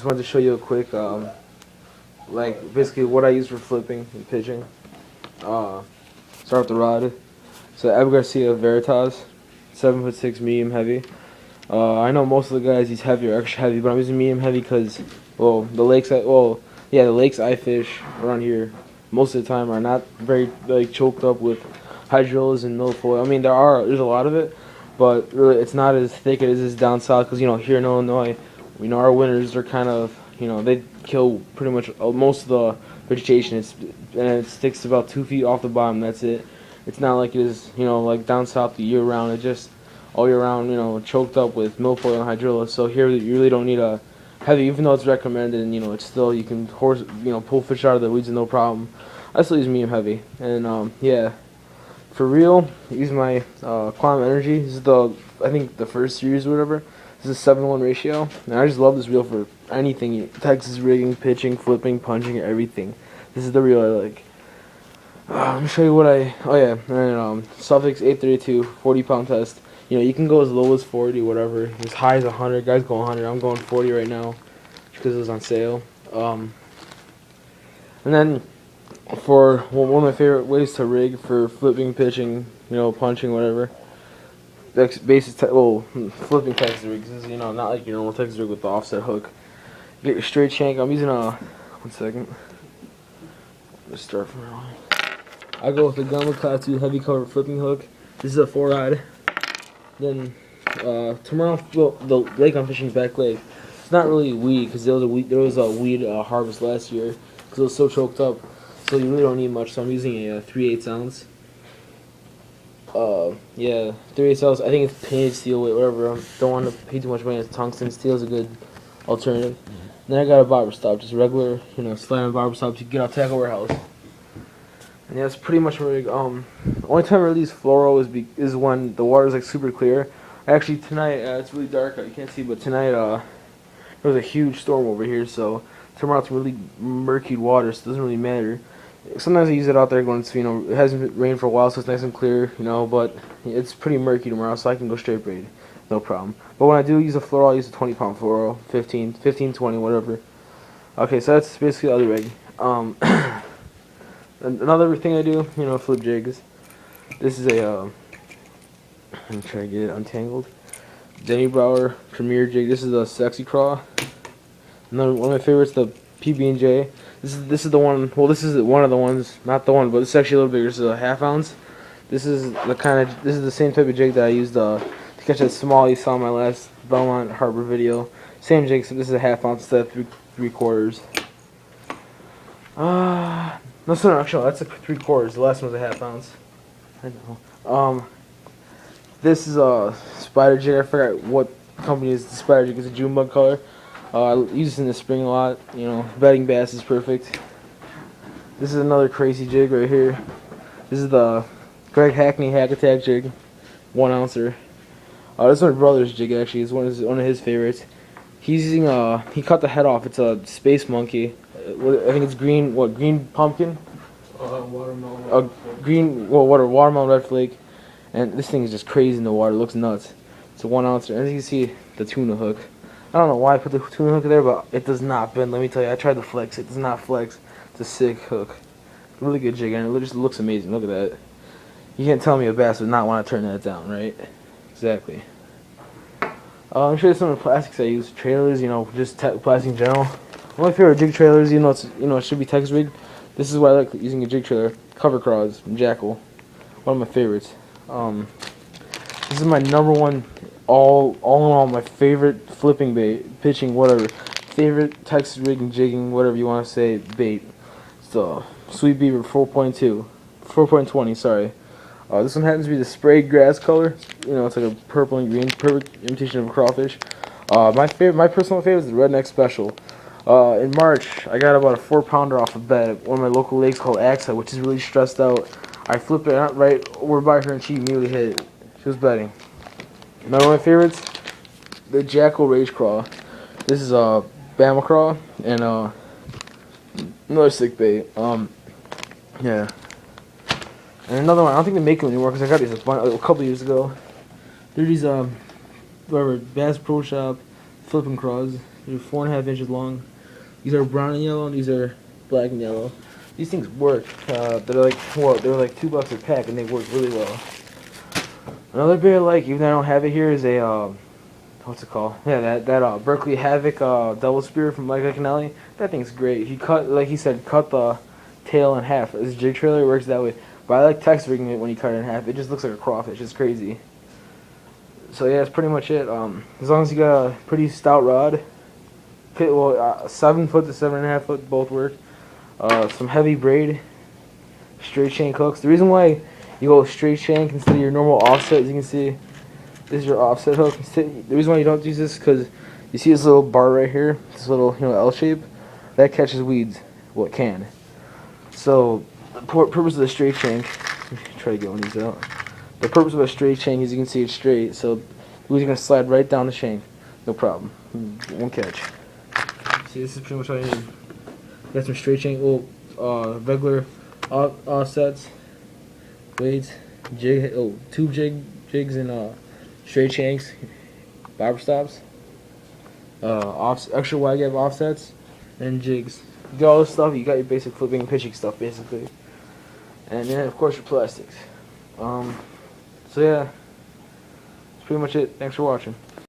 just wanted to show you a quick, like basically what I use for flipping and pitching. Start with the rod. So Abu Garcia Veritas, 7'6", medium heavy. I know most of the guys use heavy or extra heavy, but I'm using medium heavy because, well, the lakes I fish around here most of the time are not very like choked up with hydrillas and milfoil. I mean, there's a lot of it, but really it's not as thick as it is down south because, here in Illinois, our winters are kind of, they kill pretty much most of the vegetation. And it sticks to about 2 feet off the bottom. That's it. It's not like it is, like down south the year round. It just all year round, choked up with milfoil and hydrilla. So here you really don't need a heavy, even though it's recommended, and it's still, you can pull fish out of the weeds with no problem. I still use medium heavy, and yeah, for real, I use my Quantum Energy. This is I think the first series or whatever. This is a 7-1 ratio, and I just love this reel for anything: Texas rigging, pitching, flipping, punching, everything. This is the reel I like. Let me show you what and Suffix 832 40-pound test. You can go as low as 40, whatever, as high as 100. Guys go 100. I'm going 40 right now because it was on sale. And then for one of my favorite ways to rig for flipping, pitching, punching, whatever. Flipping Texas rigs is, not like your normal Texas rig with the offset hook. You get your straight shank. I'm using one second. Let's start from around. I go with the Gunma Class 2 heavy cover flipping hook. This is a 4-rod. Then tomorrow, the lake I'm fishing, Back Lake, it's not really weed because there was a weed harvest last year because it was so choked up. So you really don't need much. So I'm using a 3/8 ounce. 3/8 ounce. I think it's painted steel weight, whatever. I don't want to pay too much money. It's tungsten. Steel is a good alternative. Then I got a bobber stop, just regular, slamming bobber stop to get out tackle warehouse. And yeah, that's pretty much where the only time I release fluoro is when the water is like super clear. Actually tonight, it's really dark out, you can't see, but tonight there was a huge storm over here, so tomorrow it's really murky water, so it doesn't really matter. Sometimes I use it out there when it's, it hasn't rained for a while, so it's nice and clear, but it's pretty murky tomorrow, so I can go straight braid, no problem. But when I do use a fluoro, I use a 20-pound fluoro, 15, 20, whatever. Okay, so that's basically the other rig. Another thing I do, flip jigs. This is a, let me try to get it untangled. Denny Brower Premier Jig. This is a Sexy Craw. Another one of my favorites, the PB&J. This is the one. Well, this is one of the ones, not the one, but it's actually a little bigger. This is a 1/2 ounce. This is the same type of jig that I used to catch that small you saw in my last Belmont Harbor video. Same jig, so this is a 1/2 ounce instead of 3/4. No, actually, that's a 3/4. The last one was a 1/2 ounce. I know. This is a spider jig. I forgot what company is the spider jig. It's a June bug color. I use this in the spring a lot. Bedding bass is perfect. This is another crazy jig right here. This is the Greg Hackney Hack Attack jig, 1 ouncer. This is my brother's jig actually. It's one of his favorites. He's using he cut the head off. It's a Space Monkey. I think it's green. What, green pumpkin? Watermelon. Watermelon red flake. And this thing is just crazy in the water. It looks nuts. It's a 1 ouncer. As you can see, the tuna hook. I don't know why I put the tuna hook there, but it does not bend. Let me tell you, I tried to flex. It does not flex. It's a sick hook. Really good jig, and it just looks amazing. Look at that. You can't tell me a bass would not want to turn that down, right? Exactly. I'm sure some of the plastics I use. Trailers, just plastic in general. One of my favorite jig trailers, it should be Texas rig. This is why I like using a jig trailer. Cover Craws from Jackal. One of my favorites. This is my number one, all in all, my favorite flipping bait, pitching, whatever. Favorite Texas rigging, jigging, whatever you want to say, bait. It's the Sweet Beaver 4.20, sorry. This one happens to be the sprayed grass color. It's like a purple and green, perfect imitation of a crawfish. My personal favorite is the Redneck Special. In March, I got about a 4-pounder off a bed at one of my local lakes called Axa, which is really stressed out. I flipped it right over by her and she immediately hit it. She was betting. Another one of my favorites, the Jackal Rage Craw. This is a Bama Craw and another sick bait. Yeah. And another one, I don't think they make them anymore because I got these a couple years ago. They're these Bass Pro Shop Flippin' Craws. They're 4.5 inches long. These are brown and yellow, and these are black and yellow. These things work. They're like $2 a pack, and they work really well. Another beer I like, even though I don't have it here, is a what's it called? Yeah, that Berkeley Havoc double spear from Mike Iaconelli. That thing's great. He cut, like he said, cut the tail in half. His jig trailer works that way. But I like text rigging it when you cut it in half. It just looks like a crawfish. It's crazy. So yeah, that's pretty much it. As long as you got a pretty stout rod, 7 foot to 7.5 foot both work. Some heavy braid, straight shank hooks. The reason why you go straight shank instead of your normal offset, as you can see, this is your offset hook. The reason why you don't use this is because you see this little bar right here, this little L shape, that catches weeds. Well, it can. So the purpose of the straight shank, try to get one of these out. The purpose of a straight shank is you can see it's straight, so the weeds are gonna slide right down the shank, no problem, won't catch. See, this is pretty much all you need. Got some straight shank, regular offsets, weights, tube jigs, and straight shanks, bobber stops, extra wide gap offsets, and jigs. You got all this stuff. You got your basic flipping and pitching stuff, basically, and then of course your plastics. So yeah, that's pretty much it. Thanks for watching.